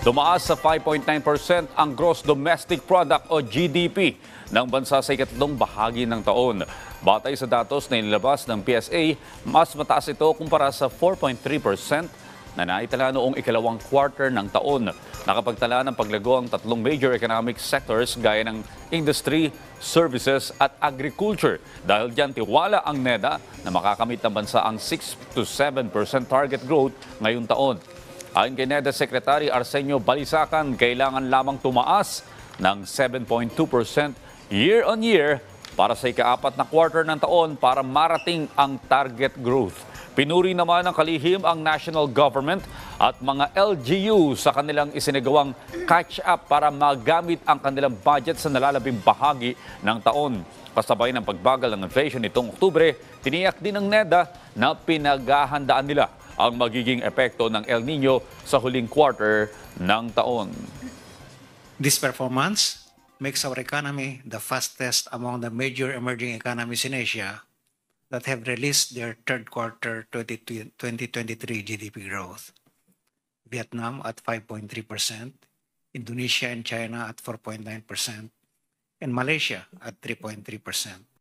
Tumaas sa 5.9% ang gross domestic product o GDP ng bansa sa ikatlong bahagi ng taon. Batay sa datos na inilabas ng PSA, mas mataas ito kumpara sa 4.3% na naitala noong ikalawang quarter ng taon. Nakapagtala ng paglago ang tatlong major economic sectors gaya ng industry, services at agriculture. Dahil diyan tiwala ang NEDA na makakamit ng bansa ang 6 to 7% target growth ngayong taon. Ayon kay NEDA Secretary Arsenio Balisacan, kailangan lamang tumaas ng 7.2% year-on-year para sa ikaapat na quarter ng taon para marating ang target growth. Pinuri naman ng kalihim ang national government at mga LGU sa kanilang isinagawang catch-up para magamit ang kanilang budget sa nalalabing bahagi ng taon. Kasabay ng pagbagal ng inflation nitong Oktubre, tiniyak din ng NEDA na pinaghahandaan nila ang magiging epekto ng El Nino sa huling quarter ng taon. This performance makes our economy the fastest among the major emerging economies in Asia that have released their third quarter 2023 GDP growth. Vietnam at 5.3%, Indonesia and China at 4.9%, and Malaysia at 3.3%.